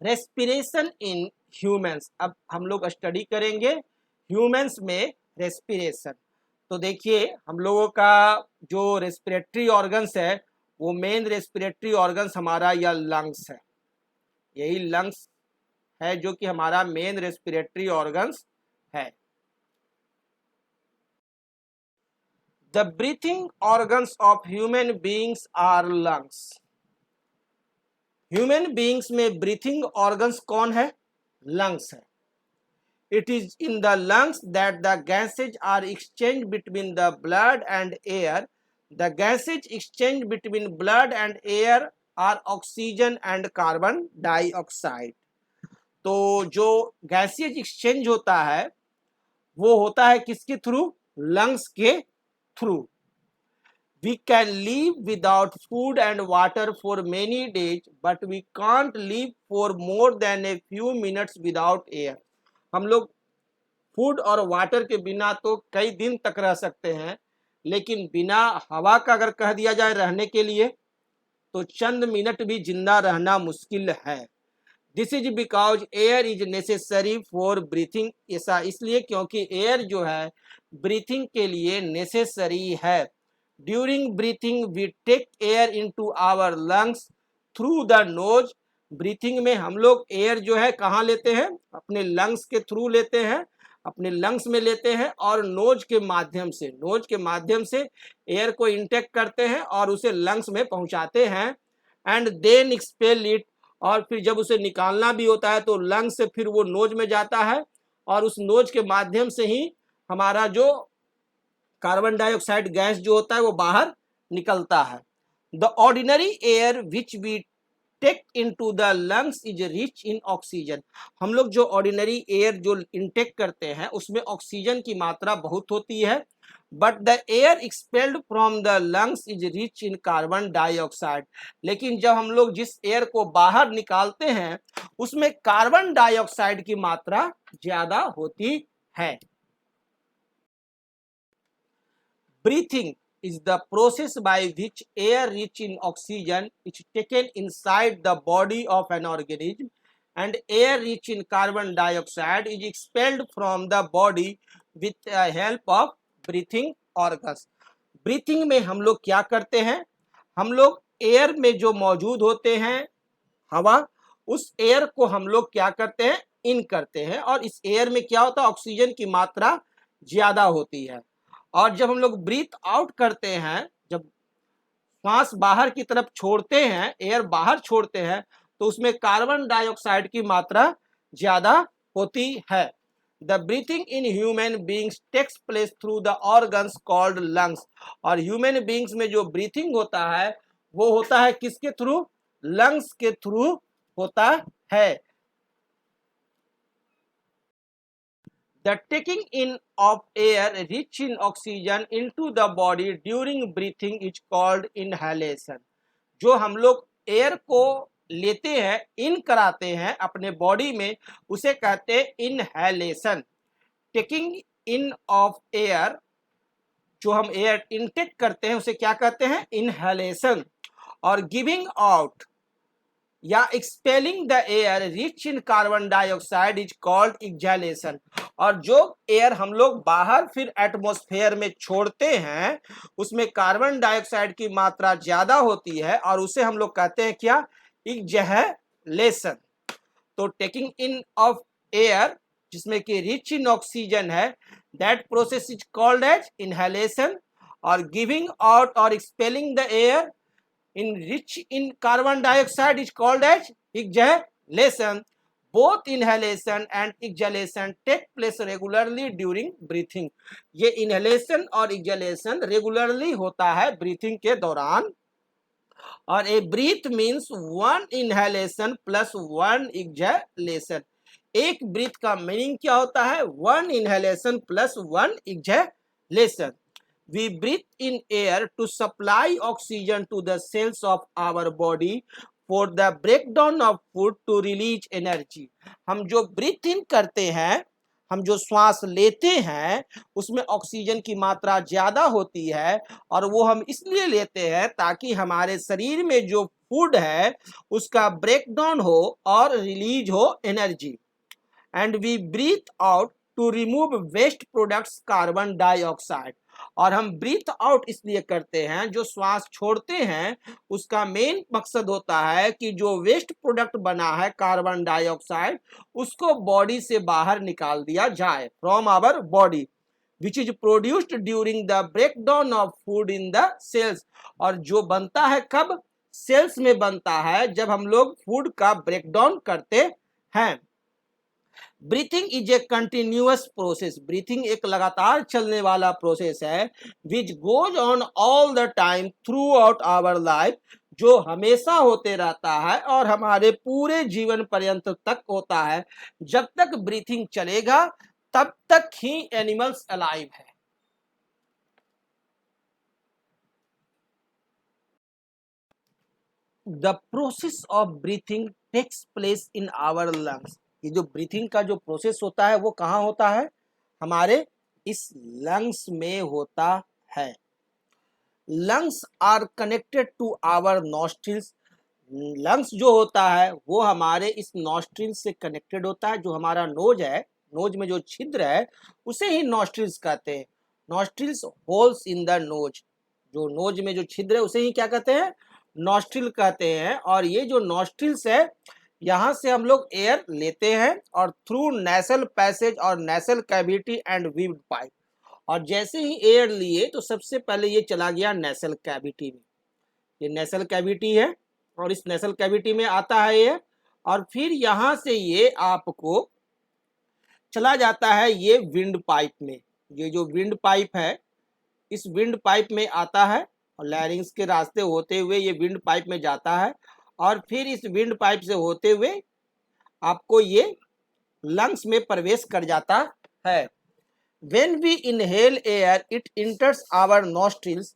Respiration in humans. अब हम लोग स्टडी करेंगे ह्यूमंस में रेस्पिरेशन। तो देखिए हम लोगों का जो रेस्पिरेटरी ऑर्गन्स है वो मेन रेस्पिरेटरी ऑर्गन्स हमारा या लंग्स है। यही लंग्स है जो कि हमारा मेन रेस्पिरेटरी ऑर्गन्स है। The breathing organs of human beings are lungs. Human beings में ब्रीथिंग ऑर्गन्स कौन है? लंग्स है। It is in the lungs that the gases are exchanged between the blood and air. The gases exchanged between blood and air are oxygen and carbon dioxide. तो जो gaseous exchange होता है वो होता है किसके थ्रू? लंग्स के through. We can live without food and water for many days, but we can't live for more than a few minutes without air. हम लोग फूड और वाटर के बिना तो कई दिन तक रह सकते हैं, लेकिन बिना हवा का अगर कह दिया जाए रहने के लिए तो चंद मिनट भी जिंदा रहना मुश्किल है। This is because air is necessary for breathing. ऐसा इसलिए क्योंकि एयर जो है ब्रीथिंग के लिए नेसेसरी है। During breathing we take air into our lungs through the nose. Breathing में हम लोग एयर जो है कहाँ लेते हैं? अपने लंग्स के थ्रू लेते हैं, अपने लंग्स में लेते हैं और नोज के माध्यम से एयर को इंटेक करते हैं और उसे लंग्स में पहुंचाते हैं। And then expel it. और फिर जब उसे निकालना भी होता है तो लंग्स से फिर वो नोज में जाता है और उस नोज के माध्यम से ही हमारा जो कार्बन डाइऑक्साइड गैस जो होता है वो बाहर निकलता है। The ordinary air which we take into the lungs is rich in oxygen. हम लोग जो ऑर्डिनरी एयर जो इंटेक करते हैं उसमें ऑक्सीजन की मात्रा बहुत होती है। But the air expelled from the lungs is rich in carbon dioxide. लेकिन जब हम लोग जिस एयर को बाहर निकालते हैं उसमें कार्बन डाइऑक्साइड की मात्रा ज्यादा होती है। Breathing is the process by which air rich in oxygen is taken inside the body of an organism and air rich in carbon dioxide is expelled from the body with the help of breathing organs. Breathing में हम लोग क्या करते हैं? हम लोग air में जो मौजूद होते हैं हवा, उस एयर को हम लोग क्या करते हैं? इन करते हैं और इस एयर में क्या होता है? ऑक्सीजन की मात्रा ज्यादा होती है। और जब हम लोग ब्रीथ आउट करते हैं, जब सांस बाहर की तरफ छोड़ते हैं, एयर बाहर छोड़ते हैं, तो उसमें कार्बन डाइऑक्साइड की मात्रा ज्यादा होती है। The breathing in human beings takes place through the organs called lungs. और ह्यूमन बींग्स में जो ब्रीथिंग होता है वो होता है किसके थ्रू? लंग्स के थ्रू होता है। The taking in of air rich in oxygen into the body during breathing is called inhalation. जो हम लोग एयर को लेते हैं, इन कराते हैं अपने बॉडी में, उसे कहते हैं inhalation. Taking in of air, जो हम एयर इनटेक करते हैं उसे क्या कहते हैं? इनहेलेशन। और गिविंग आउट या expelling the air rich in carbon dioxide is called exhalation. और जो एयर हम लोग बाहर फिर एटमॉस्फेयर में छोड़ते हैं उसमें कार्बन डाइऑक्साइड की मात्रा ज्यादा होती है और उसे हम लोग कहते हैं क्या? एक्सहेलेशन। तो टेकिंग इन ऑफ एयर जिसमें कि रिच इन ऑक्सीजन है, that process is called as inhalation. और गिविंग आउट और expelling the air in rich in carbon dioxide is called as exhalation. Both inhalation and exhalation take place regularly during breathing. ये inhalation और exhalation regularly होता है breathing के दौरान। और a breath means one inhalation plus one exhalation. एक breath का meaning क्या होता है? one inhalation plus one exhalation. We breathe in air to supply oxygen to the cells of our body for the breakdown of food to release energy. हम जो breathe in करते हैं हम जो श्वास लेते हैं उसमें ऑक्सीजन की मात्रा ज्यादा होती है, और वो हम इसलिए लेते हैं ताकि हमारे शरीर में जो फूड है उसका ब्रेकडाउन हो और रिलीज हो energy. And we breathe out to remove waste products carbon dioxide. और हम ब्रीथ आउट इसलिए करते हैं, जो श्वास छोड़ते हैं उसका मेन मकसद होता है कि जो वेस्ट प्रोडक्ट बना है कार्बन डाइऑक्साइड उसको बॉडी से बाहर निकाल दिया जाए from our body, which is produced during the breakdown of food in the cells. और जो बनता है कब? सेल्स में बनता है जब हम लोग फूड का ब्रेकडाउन करते हैं। Breathing is a continuous process. Breathing एक लगातार चलने वाला प्रोसेस है, which goes on all the time throughout our life, जो हमेशा होते रहता है और हमारे पूरे जीवन पर्यंत तक होता है। जब तक ब्रीथिंग चलेगा तब तक ही एनिमल्स अलाइव है। The process of breathing takes place in our lungs. ये जो ब्रीथिंग का जो प्रोसेस होता है वो कहाँ होता है? हमारे इस लंग्स में होता है। Lungs are connected to our nostrils. Lungs जो होता है वो हमारे इस नॉस्ट्रिल से कनेक्टेड होता है। जो हमारा नोज है, नोज में जो छिद्र है उसे ही नॉस्ट्रिल्स कहते हैं। Nostrils holes in the knows. जो नोज में जो छिद्र है उसे ही क्या कहते हैं? नॉस्ट्रिल कहते हैं। और ये जो नॉस्ट्रिल्स है यहाँ से हम लोग एयर लेते हैं और थ्रू नेसल पैसेज और nasal cavity and weaved pipe. और जैसे ही एयर लिए तो सबसे पहले ये चला गया नेसल कैविटी में। ये नेसल कैविटी है और इस नेसल कैविटी में आता है एयर, और फिर यहाँ से ये आपको चला जाता है ये विंड पाइप में। ये जो विंड पाइप है इस विंड पाइप में आता है और लैरिंग्स के रास्ते होते हुए ये विंड पाइप में जाता है, और फिर इस विंड पाइप से होते हुए आपको ये लंग्स में प्रवेश कर जाता है। When we inhale air, it enters our nostrils.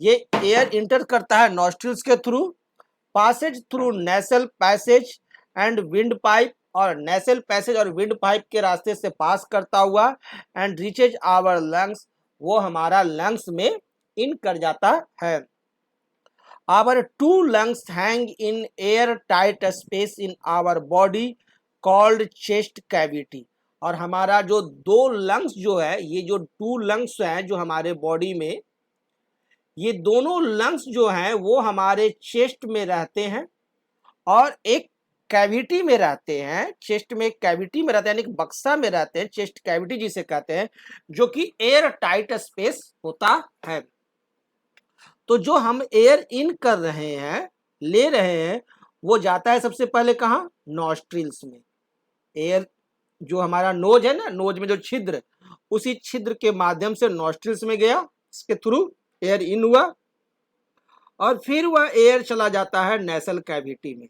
ये एयर इंटर करता है नॉस्ट्रिल्स के through, Passage through nasal passage and wind pipe, और नेसल पैसेज और विंड पाइप के रास्ते से पास करता हुआ एंड रीचेज आवर लंग्स, वो हमारा लंग्स में इन कर जाता है। Our two lungs hang in air tight space in our body called chest cavity. और हमारा जो दो लंग्स जो है, ये जो टू लंग्स हैं जो हमारे बॉडी में, ये दोनों लंग्स जो हैं वो हमारे चेस्ट में रहते हैं और एक कैविटी में रहते हैं। चेस्ट में कैविटी में रहते हैं, यानी कि बक्सा में रहते हैं, चेस्ट कैविटी जिसे कहते हैं, जो कि एयर टाइट स्पेस होता है। तो जो हम एयर इन कर रहे हैं, ले रहे हैं, वो जाता है सबसे पहले कहाँ? नॉस्ट्रिल्स में। एयर जो हमारा नोज है ना, नोज में जो छिद्र, उसी छिद्र के माध्यम से नॉस्ट्रिल्स में गया, इसके थ्रू एयर इन हुआ, और फिर वह एयर चला जाता है नेसल कैविटी में।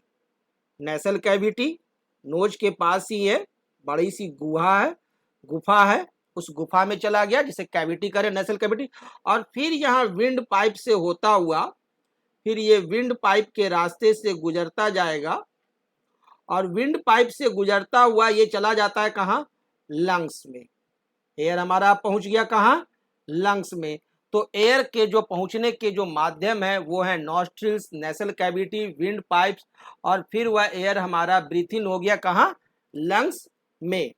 नेसल कैविटी नोज के पास ही है, बड़ी सी गुफा है, उस गुफा में चला गया जिसे कैविटी करे, नेसल कैविटी। और फिर यहाँ विंड पाइप से होता हुआ, फिर ये विंड पाइप के रास्ते से गुजरता जाएगा, और विंड पाइप से गुजरता हुआ ये चला जाता है कहाँ? लंग्स में। एयर हमारा पहुंच गया कहाँ? लंग्स में। तो एयर के जो पहुंचने के जो माध्यम है वो है nostrils, nasal cavity, wind pipes, और फिर वह एयर हमारा ब्रीथ इन हो गया कहाँ? लंग्स में।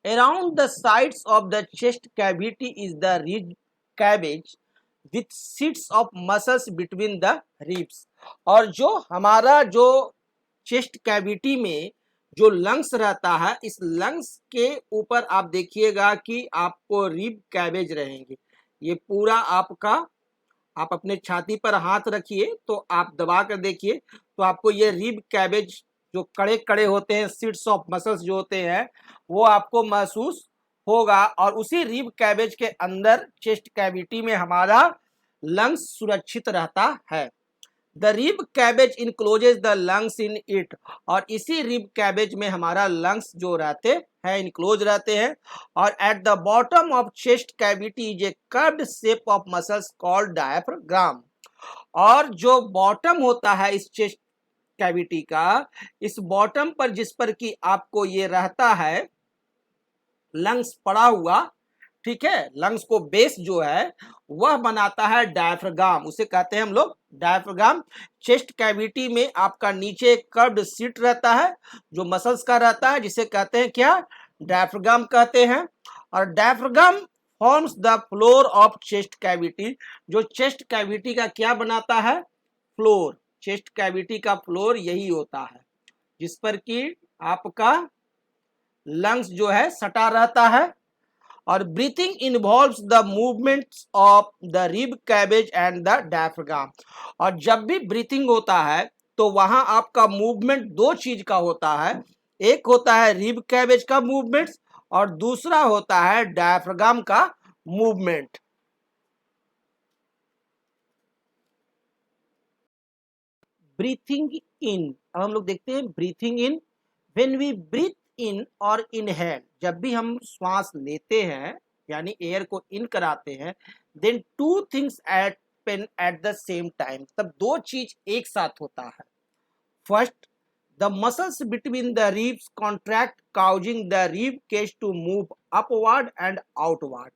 Around the sides of the chest cavity is the rib cage with sheets of muscles between the ribs। और जो हमारा जो चेस्ट कैविटी में जो लंग्स रहता है, इस लंग्स के ऊपर आप देखिएगा कि आपको रिब कैबेज रहेंगे। ये पूरा आपका, आप अपने छाती पर हाथ रखिए तो आप दबा कर देखिए तो आपको ये रिब कैबेज जो कड़े कड़े होते हैं, सीट्स ऑफ मसल्स जो होते हैं, वो आपको महसूस होगा। और उसी रिब कैबेज के अंदर चेस्ट कैविटी में हमारा लंग्स सुरक्षित रहता है। The rib cage encloses the lungs in it. और इसी रिब कैबेज में हमारा लंग्स जो रहते हैं, इनक्लोज रहते हैं। और at the bottom of chest cavity is a curved shape of muscles called diaphragm. और जो बॉटम होता है इस चेस्ट कैविटी का, इस बॉटम पर जिस पर कि आपको ये रहता है लंग्स पड़ा हुआ, ठीक है, लंग्स को बेस जो है वह बनाता है डायफ्राम, उसे कहते हैं हम लोग डायफ्राम। चेस्ट कैविटी में आपका नीचे एक कर्व्ड सीट रहता है जो मसल्स का रहता है, जिसे कहते हैं क्या, डायफ्राम कहते हैं। और diaphragm forms the floor of chest cavity, जो चेस्ट कैविटी का क्या बनाता है, फ्लोर। चेस्ट कैविटी का फ्लोर यही होता है जिस पर कि आपका लंग्स जो है सटा रहता है। और breathing involves the movements of the rib cabbage and the diaphragm. और जब भी ब्रीथिंग होता है तो वहां आपका मूवमेंट दो चीज का होता है, एक होता है रिब कैबेज का मूवमेंट्स और दूसरा होता है डायफ्राम का मूवमेंट। ब्रीथिंग इन, अब हम लोग देखते हैं breathing in. When we breathe in or inhale, जब भी हम श्वास लेते हैं यानी एयर को इन कराते हैं, then two things happen at the same time, तब दो चीज एक साथ होता है। First, the muscles between the ribs contract causing the rib cage to move upward and outward.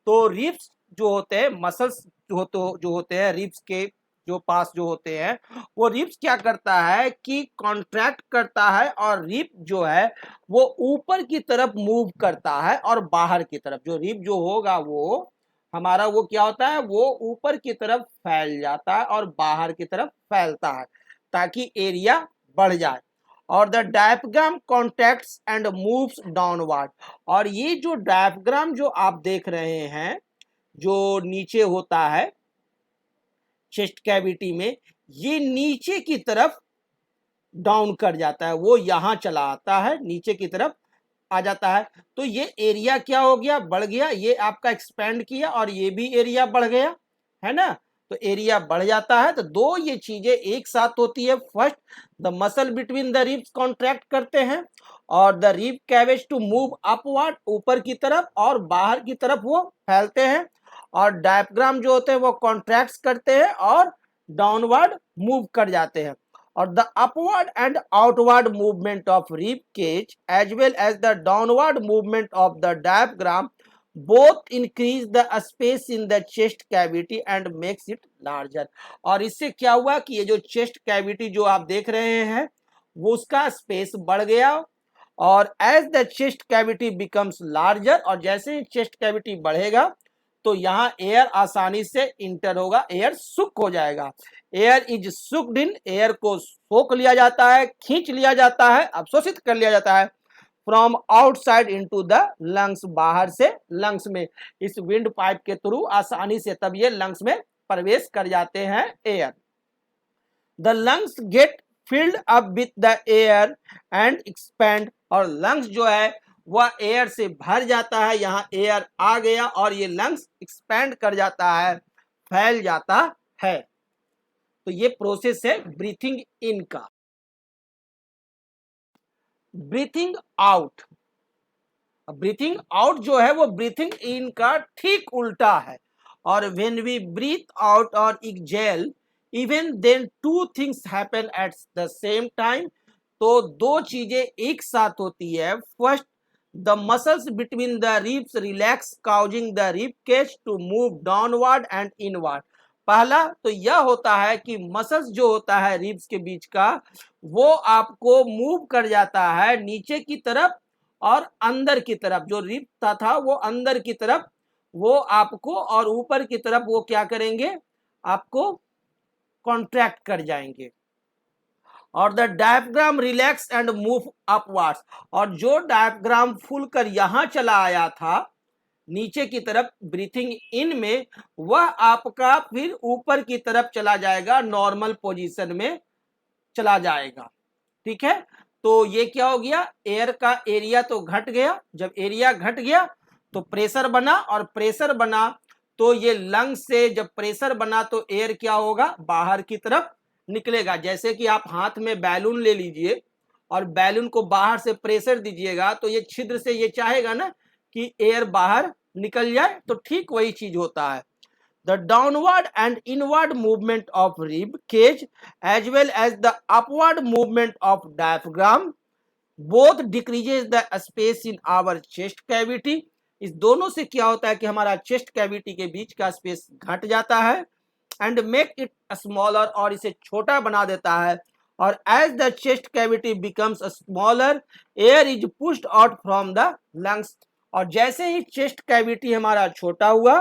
तो रिब्स जो होते हैं, मसल्स जो होते हैं रिब्स के जो पास जो होते हैं, वो रिब्स क्या करता है कि कॉन्ट्रैक्ट करता है और रिब जो है वो ऊपर की तरफ मूव करता है और बाहर की तरफ, जो रिब जो होगा वो हमारा वो क्या होता है, वो ऊपर की तरफ फैल जाता है और बाहर की तरफ फैलता है ताकि एरिया बढ़ जाए। और the diaphragm contracts and moves downward. और ये जो डायफ्राम जो आप देख रहे हैं जो नीचे होता है चेस्ट कैविटी में, ये नीचे की तरफ डाउन कर जाता है, वो यहां चला आता है, नीचे की तरफ आ जाता है। तो ये एरिया क्या हो गया, बढ़ गया, ये आपका एक्सपेंड किया और ये भी एरिया बढ़ गया, है ना। तो एरिया बढ़ जाता है, तो दो ये चीजें एक साथ होती है। First, the muscle between the ribs contract करते हैं और the rib cage to move upward, ऊपर की तरफ और बाहर की तरफ वो फैलते हैं। और डायफ्राम जो होते हैं वो कॉन्ट्रैक्ट करते हैं और डाउनवर्ड मूव कर जाते हैं। और the upward and outward movement of rib cage as well as the downward movement of the diaphragm both increase the space in the chest cavity and makes it larger। और इससे क्या हुआ कि ये जो चेस्ट कैविटी जो आप देख रहे हैं वो उसका स्पेस बढ़ गया। और as the chest cavity becomes larger, और जैसे ही चेस्ट कैविटी बढ़ेगा तो यहाँ एयर आसानी से इंटर होगा, एयर सुक हो जाएगा। एयर इज सुक्ड इन, एयर को सोख लिया जाता है, खींच लिया जाता है, अवशोषित कर लिया जाता है from outside into the lungs, बाहर से लंग्स में इस विंड पाइप के थ्रू आसानी से तब ये लंग्स में प्रवेश कर जाते हैं air. The lungs get filled up with the air and expand, और लंग्स जो है वह एयर से भर जाता है, यहाँ एयर आ गया और ये लंग्स एक्सपेंड कर जाता है, फैल जाता है। तो ये प्रोसेस है ब्रीथिंग इन का। ब्रीथिंग आउट, ब्रीथिंग आउट जो है वो ब्रीथिंग इन का ठीक उल्टा है। और व्हेन वी ब्रीथ आउट और exhale even then two things happen at the same time, तो दो चीजें एक साथ होती है। First, the muscles between the ribs relax causing the rib cage to move downward and inward. पहला तो यह होता है कि मसल्स जो होता है रिब्स के बीच का वो आपको मूव कर जाता है नीचे की तरफ और अंदर की तरफ, जो रिब था वो अंदर की तरफ वो आपको, और ऊपर की तरफ वो क्या करेंगे, आपको कॉन्ट्रैक्ट कर जाएंगे। और the diaphragm relax and move upwards, और जो डायफ्राम फूल कर यहां चला आया था नीचे की तरफ ब्रीथिंग इन में, वह आपका फिर ऊपर की तरफ चला जाएगा, नॉर्मल पोजीशन में चला जाएगा। ठीक है, तो ये क्या हो गया, एयर का एरिया तो घट गया। जब एरिया घट गया तो प्रेशर बना, और प्रेशर बना तो ये लंग से जब प्रेशर बना तो एयर क्या होगा, बाहर की तरफ निकलेगा। जैसे कि आप हाथ में बैलून ले लीजिए और बैलून को बाहर से प्रेशर दीजिएगा तो ये छिद्र से ये चाहेगा ना कि एयर बाहर निकल जाए, तो ठीक वही चीज होता है। the downward and inward movement of rib cage as well as the upward movement of diaphragm both decreases the space in our chest cavity. इस दोनों से क्या होता है कि हमारा चेस्ट कैविटी के बीच का स्पेस घट जाता है एंड मेक इट स्मॉलर, और इसे छोटा बना देता है. और as the chest cavity becomes smaller air is pushed out from the lungs. और जैसे ही चेस्ट कैविटी हमारा छोटा हुआ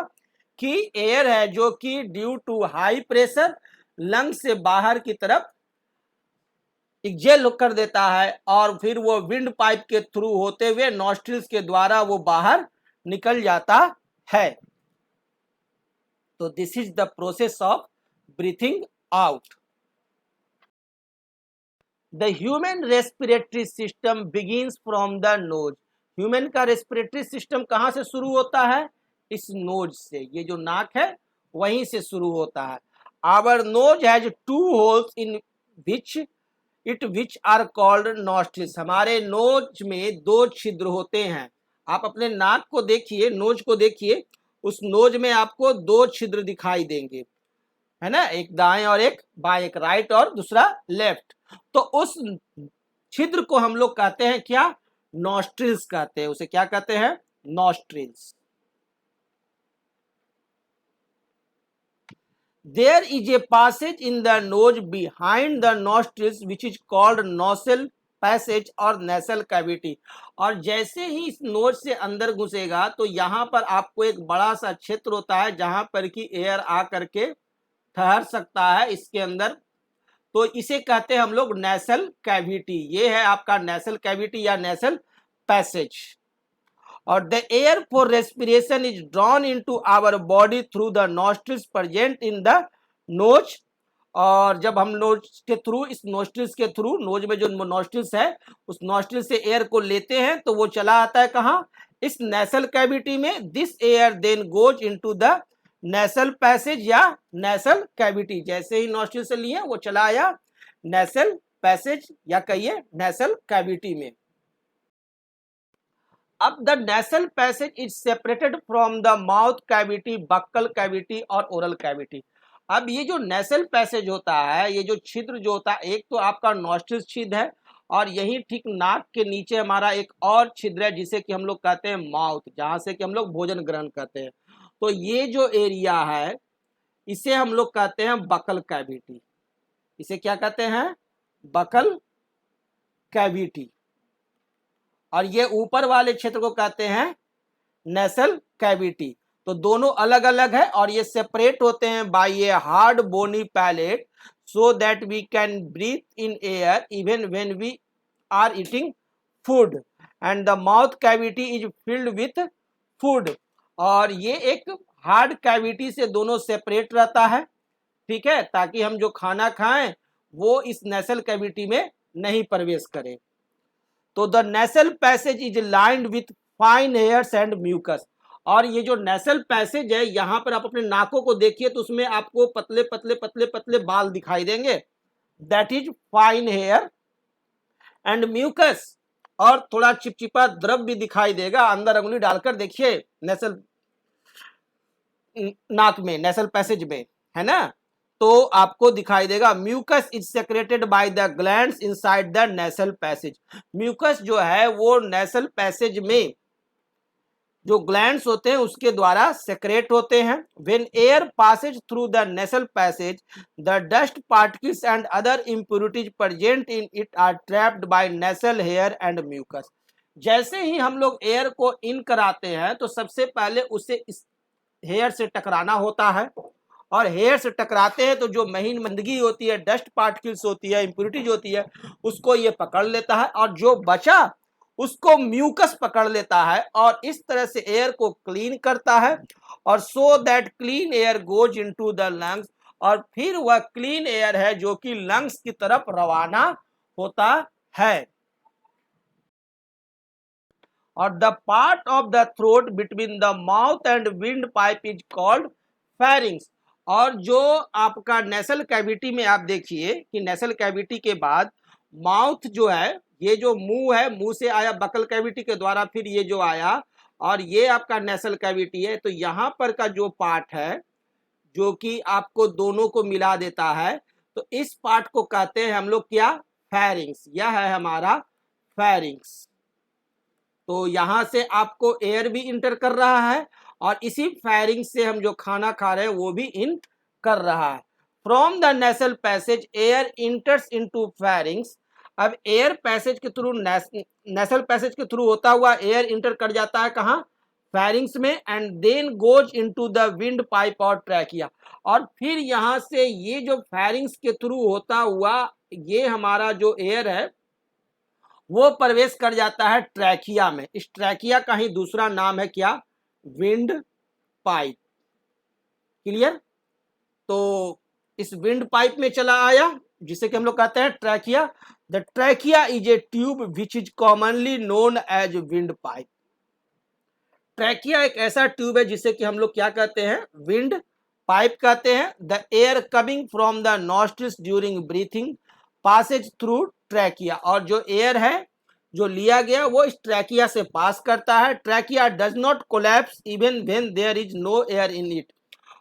कि एयर है जो कि due to high pressure lungs से बाहर की तरफ एक्सेल कर देता है और फिर वो विंड पाइप के थ्रू होते हुए नॉस्ट्रिल्स के द्वारा वो बाहर निकल जाता है. तो this is the process of breathing out. The human respiratory system begins from the nose. Human का रेस्पिरेटरी सिस्टम कहां से शुरू होता है? इस नोज से. ये जो नाक है वहीं से शुरू होता है. Our nose has 2 holes in which are called nostrils. हमारे नोज में 2 छिद्र होते हैं. आप अपने नाक को देखिए, नोज को देखिए, उस नोज में आपको 2 छिद्र दिखाई देंगे, है ना, एक दाएं और एक बाएं, एक राइट और दूसरा लेफ्ट. तो उस छिद्र को हम लोग कहते हैं क्या? नॉस्ट्रिल्स कहते हैं. उसे क्या कहते हैं? Nostrils. There is a passage in the nose behind the nostrils which is called nasal passage और nasal cavity. और जैसे ही इस नोज से अंदर घुसेगा तो यहाँ पर आपको एक बड़ा सा क्षेत्र होता है जहां पर कि एयर आ करके ठहर सकता है इसके अंदर. तो इसे कहते हैं हम लोग नेसल कैविटी. ये है आपका नेसल कैविटी या नेसल पैसेज. और the air for respiration is drawn into our body through the nostrils present in the nose. और जब हम नोज के थ्रू, इस नोस्ट्रिल्स के थ्रू, नोज में जो नोस्ट्रिल्स है उस नोस्ट्रिल से एयर को लेते हैं तो वो चला आता है कहाँ? इस नेसल कैविटी में. This air then goes into the nasal passage या नेसल कैविटी. जैसे ही नोस्ट्रिल से लिए वो चला आया नेसल पैसेज या कहिए नेसल कैविटी में. अब the nasal passage is separated from the mouth cavity, buccal cavity और ओरल कैविटी. अब ये जो नेसल पैसेज होता है, ये जो छिद्र जो होता है, एक तो आपका नॉस्ट्रिल छिद्र है और यही ठीक नाक के नीचे हमारा एक और छिद्र है जिसे कि हम लोग कहते हैं माउथ, जहां से कि हम लोग भोजन ग्रहण करते हैं. तो ये जो एरिया है इसे हम लोग कहते हैं बक्कल कैविटी. इसे क्या कहते हैं? Buccal cavity. और ये ऊपर वाले क्षेत्र को कहते हैं नेसल कैविटी. तो दोनों अलग अलग है और ये सेपरेट होते हैं by a hard bony palate so that we can breathe in air even when we are eating food and the mouth cavity is filled with food. और ये एक हार्ड कैविटी से दोनों सेपरेट रहता है, ठीक है, ताकि हम जो खाना खाएं वो इस नेसल कैविटी में नहीं प्रवेश करे. तो the nasal passage is lined with fine hairs and mucus. और ये जो नेसल पैसेज है यहां पर आप अपने नाकों को देखिए तो उसमें आपको पतले पतले पतले पतले बाल दिखाई देंगे. That is fine hair and mucus. और थोड़ा चिपचिपा द्रव भी दिखाई देगा. अंदर अंगुली डालकर देखिए नेसल नाक में, नेसल पैसेज में, है ना, तो आपको दिखाई देगा. Mucus is secreted by the glands inside the nasal passage. Mucus जो है वो नेसल पैसेज में जो ग्लैंड्स होते हैं उसके द्वारा सेक्रेट होते हैं. When air passes through the nasal passage the dust particles and other impurities present in it are trapped by nasal hair and mucus. जैसे ही हम लोग एयर को इन कराते हैं तो सबसे पहले उसे इस हेयर से टकराना होता है और हेयर से टकराते हैं तो जो महीन मंदगी होती है, डस्ट पार्टिकल्स होती है, इंप्योरिटीज होती है, उसको ये पकड़ लेता है और जो बचा उसको म्यूकस पकड़ लेता है और इस तरह से एयर को क्लीन करता है. और so that clean air goes into the lungs. और फिर वह क्लीन एयर है जो कि लंग्स की तरफ रवाना होता है. और the part of the throat between the mouth and wind pipe is called pharynx. और जो आपका नेसल कैविटी में आप देखिए कि नेसल कैविटी के बाद माउथ जो है, ये जो मुंह है, मुंह से आया बकल कैविटी के द्वारा, फिर ये जो आया और ये आपका नेसल कैविटी है. तो यहाँ पर का जो पार्ट है जो कि आपको दोनों को मिला देता है, तो इस पार्ट को कहते हैं हम लोग क्या, फेरिंग्स। यह है हमारा फेरिंग्स। तो यहां से आपको एयर भी इंटर कर रहा है और इसी फेरिंग से हम जो खाना खा रहे हैं वो भी इन कर रहा है। From the nasal passage air इंटर्स into pharynx. अब एयर पैसेज के थ्रू, नेसल पैसेज के थ्रू होता हुआ एयर इंटर कर जाता है कहाँ, फेरिंग्स में, and then goes into the windpipe और ट्रैकिया। और फिर यहां से ये जो फेरिंग्स के थ्रू होता हुआ ये हमारा जो एयर है वो प्रवेश कर जाता है ट्रैकिया में। इस ट्रैकिया का ही दूसरा नाम है क्या, विंड पाइप। क्लियर। तो इस विंड पाइप में चला आया जिसे कि हम लोग कहते हैं trachea. The trachea is a tube which is commonly known as windpipe. Trachea एक ऐसा ट्यूब है जिसे कि हम लोग क्या कहते हैं, विंड पाइप कहते हैं। The air coming from the nostrils during breathing Passage through trachea. और जो एयर है जो लिया गया वो इस ट्रैकिया से पास करता है। Trachea does not collapse even when there is no air in it.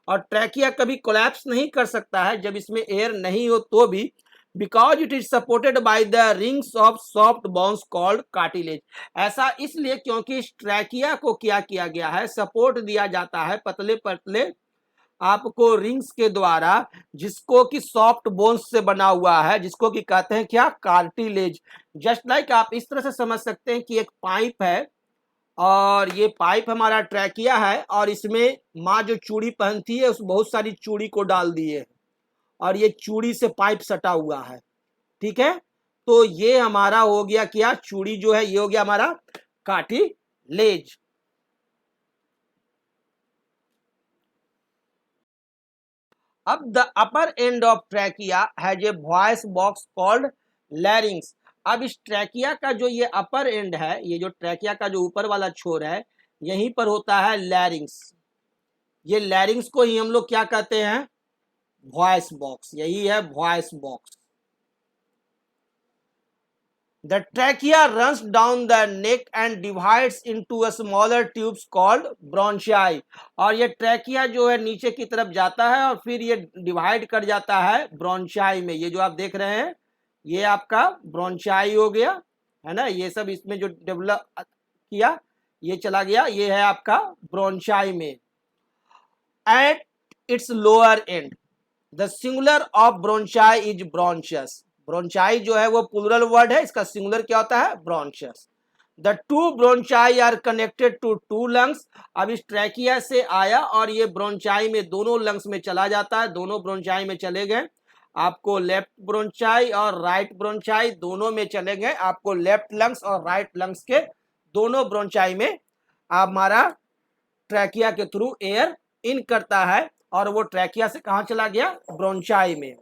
और ट्रैकिया कभी कोलैप्स नहीं कर सकता है जब इसमें एयर नहीं हो तो भी, because it is supported by the rings of soft bones called cartilage. ऐसा इसलिए क्योंकि इस ट्रैकिया को क्या किया गया है, सपोर्ट दिया जाता है पतले पतले आपको रिंग्स के द्वारा, जिसको कि सॉफ्ट बोन्स से बना हुआ है, जिसको कि कहते हैं क्या, कार्टिलेज। जस्ट लाइक आप इस तरह से समझ सकते हैं कि एक पाइप है और ये पाइप हमारा ट्रैकिया है और इसमें माँ जो चूड़ी पहनती है उस बहुत सारी चूड़ी को डाल दिए और ये चूड़ी से पाइप सटा हुआ है। ठीक है, तो ये हमारा हो गया क्या, चूड़ी जो है ये हो गया हमारा कार्टिलेज। अब the upper end of trachea has a voice box called लैरिंग्स। अब इस ट्रैकिया का जो ये अपर एंड है, ये जो ट्रैकिया का जो ऊपर वाला छोर है, यहीं पर होता है लैरिंग्स। ये लैरिंग्स को ही हम लोग क्या कहते हैं, वॉइस बॉक्स। यही है voice box. The trachea runs down the neck and divides into a smaller tubes called bronchi. और ये ट्रैकिया जो है नीचे की तरफ जाता है और फिर ये डिवाइड कर जाता है ब्रोंशियाई में। ये जो आप देख रहे हैं ये आपका ब्रोंशियाई हो गया है ना, ये सब इसमें जो डेवलप किया ये चला गया, ये है आपका ब्रोंशियाई में। At its lower end the singular of bronchi is bronchus. Bronchi जो है वो प्लूरल वर्ड है, इसका सिंगुलर क्या होता है, bronchus. The two bronchi are connected to two lungs. अब इस ट्रैकिया से आया और ये ब्रोंशियाई में दोनों लंग्स में चला जाता है, दोनों ब्रोंशियाई में चले गए। आपको लेफ्ट ब्रोंशियाई और राइट ब्रोंशियाई दोनों में चले गए। आपको लेफ्ट लंग्स और राइट लंग्स के दोनों ब्रोंशियाई में हमारा ट्रैकिया के थ्रू एयर इन करता है और वो ट्रैकिया से कहां चला गया, ब्रोंशियाई में।